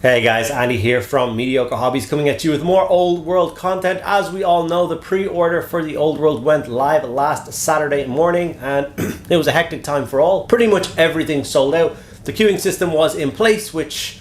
Hey guys, Andy here from Mediocre Hobbies coming at you with more Old World content. As we all know, the pre-order for the Old World went live last Saturday morning and it was a hectic time for all. Pretty much everything sold out. The queuing system was in place, which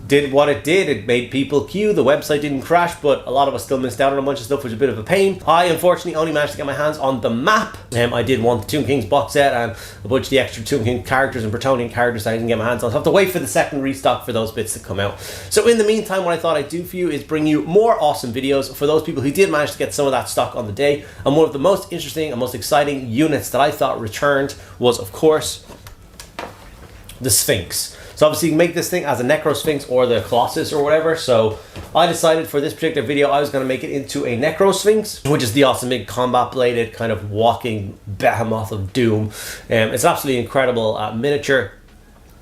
did what it did. It made people queue. The website didn't crash, but a lot of us still missed out on a bunch of stuff, which was a bit of a pain. I unfortunately only managed to get my hands on the map. I did want the Tomb Kings box set and a bunch of the extra Tomb King characters and Bretonnian characters that I didn't get my hands on. So I have to wait for the second restock for those bits to come out. So in the meantime, what I thought I'd do for you is bring you more awesome videos for those people who did manage to get some of that stock on the day. And one of the most interesting and most exciting units that I thought returned was, of course, the Sphinx. So obviously you can make this thing as a Necrosphinx or the Colossus or whatever. So I decided for this particular video I was going to make it into a Necrosphinx, which is the awesome big combat bladed kind of walking behemoth of doom. It's absolutely incredible miniature.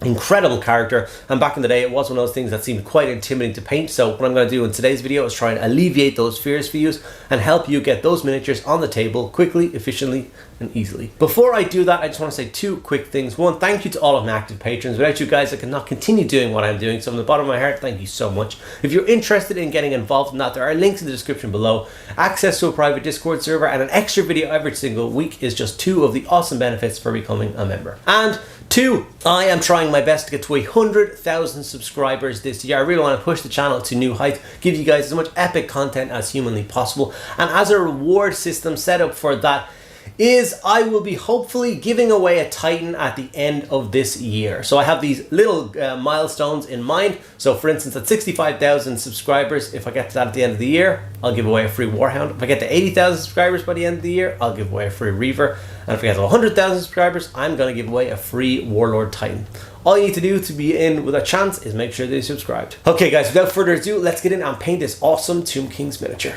Incredible character, and back in the day it was one of those things that seemed quite intimidating to paint. So what I'm going to do in today's video is try and alleviate those fears for you and help you get those miniatures on the table quickly, efficiently and easily. Before I do that, I just want to say two quick things. One, thank you to all of my active patrons. Without you guys I cannot continue doing what I'm doing, so from the bottom of my heart, thank you so much. If you're interested in getting involved in that, there are links in the description below. Access to a private Discord server and an extra video every single week is just two of the awesome benefits for becoming a member. And two, I am trying my best to get to 100,000 subscribers this year. I really want to push the channel to new heights, give you guys as much epic content as humanly possible. And as a reward system set up for that is I will be hopefully giving away a Titan at the end of this year. So I have these little milestones in mind. So for instance, at 65,000 subscribers, if I get to that at the end of the year, I'll give away a free Warhound. If I get to 80,000 subscribers by the end of the year, I'll give away a free Reaver. And if I get to 100,000 subscribers, I'm going to give away a free Warlord Titan. All you need to do to be in with a chance is make sure that you're subscribed. Okay guys, without further ado, let's get in and paint this awesome Tomb Kings miniature.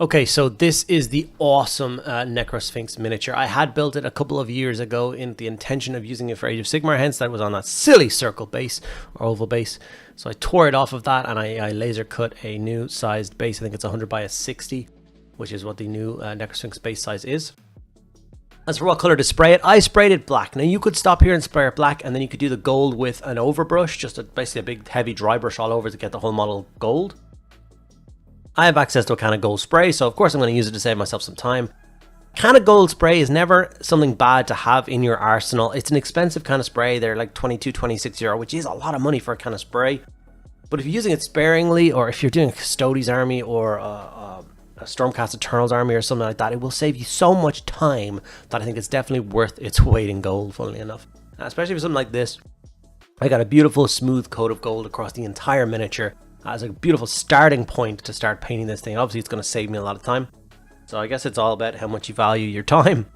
Okay, so this is the awesome Necrosphinx miniature. I had built it a couple of years ago in the intention of using it for Age of Sigmar, hence that was on that silly circle base or oval base. So I tore it off of that and I laser cut a new sized base. I think it's 100 by a 60, which is what the new Necrosphinx base size is. As for what color to spray it, I sprayed it black. Now you could stop here and spray it black and then you could do the gold with an overbrush, just basically a big heavy dry brush all over to get the whole model gold. I have access to a can of gold spray, so of course I'm going to use it to save myself some time. Can of gold spray is never something bad to have in your arsenal. It's an expensive kind of spray. They're like 22, 26 euro, which is a lot of money for a can of spray. But if you're using it sparingly, or if you're doing a Custodes army or a Stormcast Eternals army or something like that, it will save you so much time that I think it's definitely worth its weight in gold, funnily enough. Especially for something like this. I got a beautiful smooth coat of gold across the entire miniature as a beautiful starting point to start painting this thing. Obviously it's going to save me a lot of time, so I guess it's all about how much you value your time.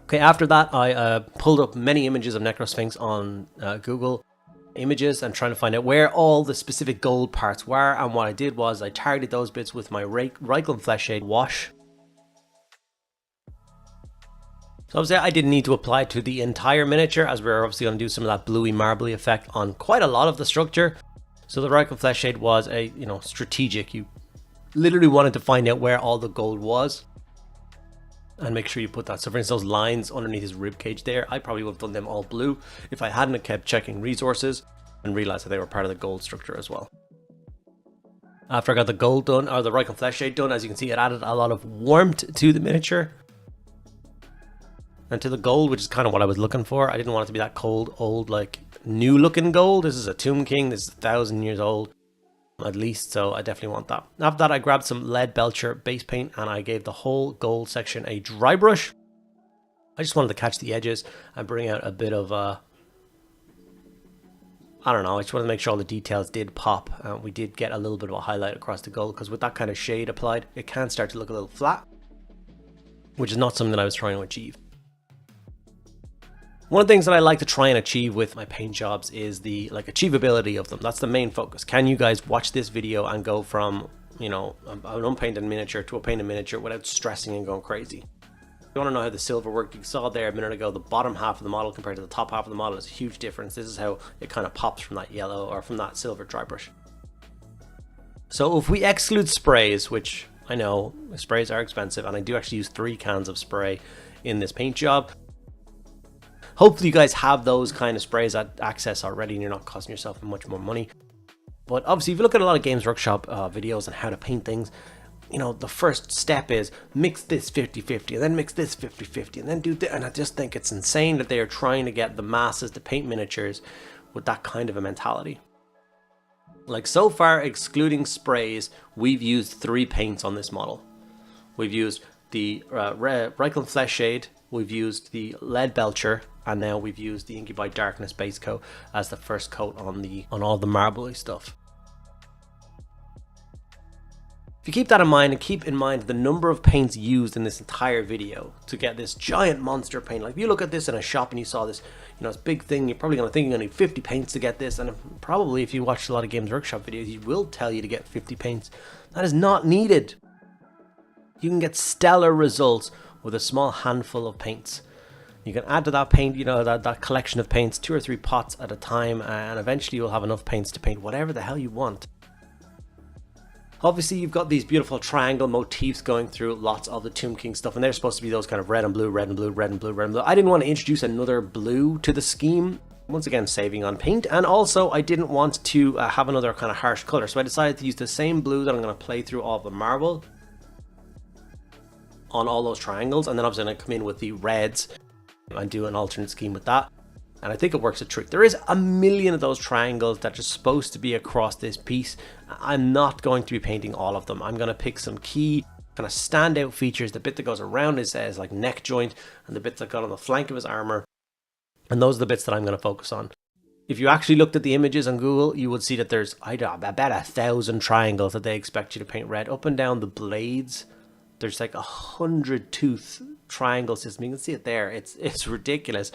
Okay, after that I pulled up many images of Necrosphinx on Google Images and trying to find out where all the specific gold parts were, and what I did was I targeted those bits with my Reikland Fleshshade wash. So obviously I didn't need to apply it to the entire miniature, as we're obviously going to do some of that bluey marbly effect on quite a lot of the structure. So the Reikland Fleshshade was a, strategic. You literally wanted to find out where all the gold was and make sure you put that. So for instance, those lines underneath his ribcage there, I probably would have done them all blue if I hadn't kept checking resources and realized that they were part of the gold structure as well. After I got the gold done, or the Reikland Fleshshade done, as you can see, it added a lot of warmth to the miniature and to the gold, which is kind of what I was looking for. I didn't want it to be that cold, old, like new looking gold. This is a Tomb King. This is 1,000 years old at least, so I definitely want that. After that I grabbed some Leadbelcher base paint and I gave the whole gold section a dry brush. I just wanted to catch the edges and bring out a bit of I don't know, I just wanted to make sure all the details did pop. We did get a little bit of a highlight across the gold, because with that kind of shade applied it can start to look a little flat, which is not something that I was trying to achieve. One of the things that I like to try and achieve with my paint jobs is the achievability of them. That's the main focus. Can you guys watch this video and go from, an unpainted miniature to a painted miniature without stressing and going crazy? If you want to know how the silver worked, you saw there a minute ago, the bottom half of the model compared to the top half of the model is a huge difference. This is how it kind of pops from that yellow or from that silver dry brush. So if we exclude sprays, which I know sprays are expensive, and I do actually use 3 cans of spray in this paint job, Hopefully you guys have those kind of sprays at access already and you're not costing yourself much more money. But obviously, if you look at a lot of Games Workshop videos on how to paint things, you know, the first step is mix this 50-50 and then mix this 50-50 and then do this. And I just think it's insane that they are trying to get the masses to paint miniatures with that kind of a mentality. Like, so far, excluding sprays, we've used 3 paints on this model. We've used the Reikland Fleshshade, we've used the Leadbelcher, and now we've used the Incubi Darkness base coat as the first coat on all the marbly stuff. If you keep that in mind, and keep in mind the number of paints used in this entire video to get this giant monster paint. Like, if you look at this in a shop and you saw this, you know, this big thing, you're probably going to think you're going to need 50 paints to get this. And probably if you watch a lot of Games Workshop videos, he will tell you to get 50 paints. That is not needed. You can get stellar results with a small handful of paints. You can add to that paint, you know, that collection of paints, 2 or 3 pots at a time, and eventually you'll have enough paints to paint whatever the hell you want. Obviously, you've got these beautiful triangle motifs going through lots of the Tomb King stuff, and they're supposed to be those kind of red and blue, red and blue, red and blue, red and blue. I didn't want to introduce another blue to the scheme, once again saving on paint, and also I didn't want to have another kind of harsh color, so I decided to use the same blue that I'm going to play through all of the marble on all those triangles, and then obviously I'm going to come in with the reds and do an alternate scheme with that. And I think it works a treat. There is a million of those triangles that are supposed to be across this piece. I'm not going to be painting all of them. I'm going to pick some key kind of standout features. The bit that goes around his like neck joint and the bits that got on the flank of his armor. And those are the bits that I'm going to focus on. If you actually looked at the images on Google, you would see that there's, I bet 1,000 triangles that they expect you to paint red. Up and down the blades, there's like 100 tooth triangle system. You can see it there. It's ridiculous.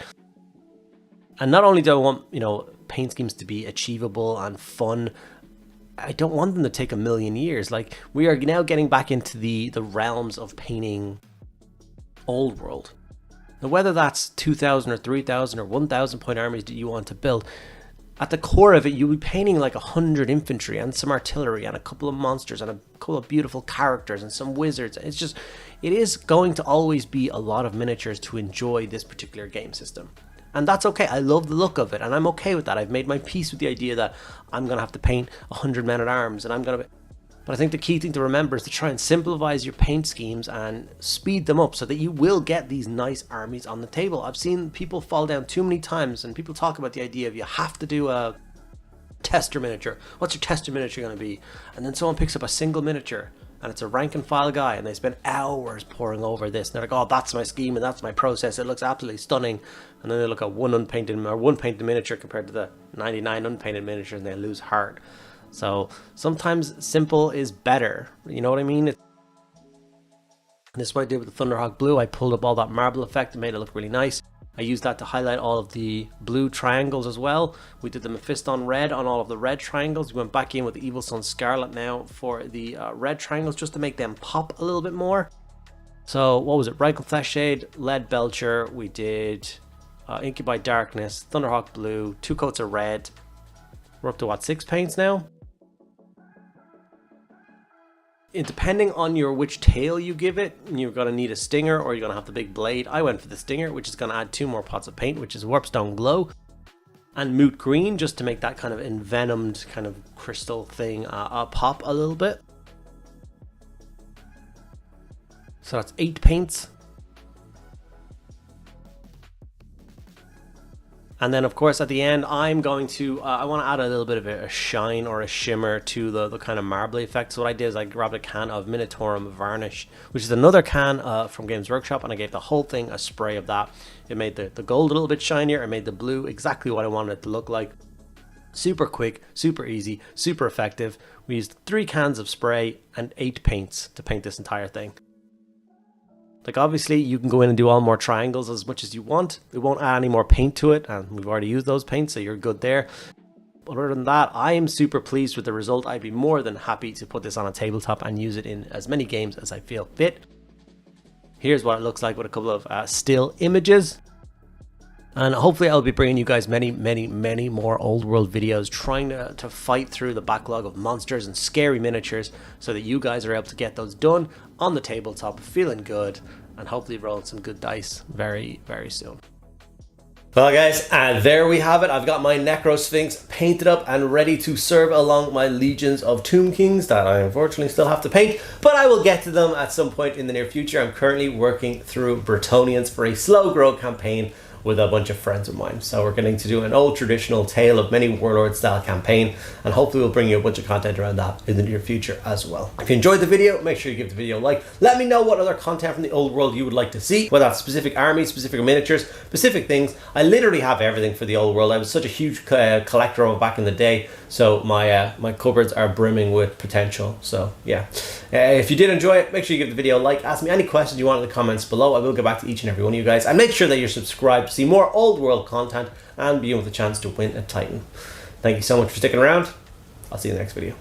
And not only do I want, you know, paint schemes to be achievable and fun, I don't want them to take a million years. Like, we are now getting back into the realms of painting old world. Now, whether that's 2,000 or 3,000 or 1,000 point armies that you want to build, at the core of it, you'll be painting like 100 infantry and some artillery and a couple of monsters and a couple of beautiful characters and some wizards. It's just, it is going to always be a lot of miniatures to enjoy this particular game system. And that's okay. I love the look of it, and I'm okay with that. I've made my peace with the idea that I'm going to have to paint 100 men-at-arms, and I'm going to... But I think the key thing to remember is to try and simplify your paint schemes and speed them up so that you will get these nice armies on the table. I've seen people fall down too many times, and people talk about the idea of you have to do a tester miniature. What's your tester miniature going to be? And then someone picks up a single miniature, and it's a rank and file guy, and they spend hours poring over this, and they're like, oh, that's my scheme and that's my process, it looks absolutely stunning. And then they look at one painted miniature compared to the 99 unpainted miniatures, and they lose heart. So sometimes simple is better, you know what I mean? This is what I did with the Thunderhawk Blue. I pulled up all that marble effect and made it look really nice. I used that to highlight all of the blue triangles as well. We did the Mephiston Red on all of the red triangles. We went back in with the evil Sunz Scarlet now for the red triangles, just to make them pop a little bit more. So what was it? Reikland Fleshshade, Leadbelcher. We did Incubi Darkness, Thunderhawk Blue, 2 coats of red. We're up to what, 6 paints now? Depending on which tail you give it, you're going to need a stinger or you're going to have the big blade. I went for the stinger, which is going to add 2 more pots of paint, which is Warpstone Glow and Moot Green, just to make that kind of envenomed kind of crystal thing pop a little bit. So that's 8 paints. And then, of course, at the end, I'm going to, I want to add a little bit of a shine or a shimmer to the kind of marbly effect. So what I did is I grabbed a can of Minotaurum Varnish, which is another can from Games Workshop, and I gave the whole thing a spray of that. It made the gold a little bit shinier. It made the blue exactly what I wanted it to look like. Super quick, super easy, super effective. We used 3 cans of spray and 8 paints to paint this entire thing. Like, obviously, you can go in and do all more triangles as much as you want. It won't add any more paint to it, and we've already used those paints, so you're good there. But other than that, I am super pleased with the result. I'd be more than happy to put this on a tabletop and use it in as many games as I feel fit. Here's what it looks like with a couple of still images. And hopefully I'll be bringing you guys many more old world videos, trying to fight through the backlog of monsters and scary miniatures so that you guys are able to get those done on the tabletop, feeling good, and hopefully rolling some good dice very, very soon. Well guys, and there we have it. I've got my Necrosphinx painted up and ready to serve along my legions of Tomb Kings that I unfortunately still have to paint, but I will get to them at some point in the near future. I'm currently working through Bretonnians for a slow grow campaign with a bunch of friends of mine. So we're going to do an old traditional Tale of Many Warlords style campaign, and hopefully we'll bring you a bunch of content around that in the near future as well. If you enjoyed the video, make sure you give the video a like. Let me know what other content from the old world you would like to see, whether that's specific armies, specific miniatures, specific things. I literally have everything for the old world. I was such a huge collector of it back in the day, so my cupboards are brimming with potential. So yeah, if you did enjoy it, make sure you give the video a like. Ask me any questions you want in the comments below. I will get back to each and every one of you guys, and make sure that you're subscribed to see more old world content and be in with a chance to win a Titan. Thank you so much for sticking around. I'll see you in the next video.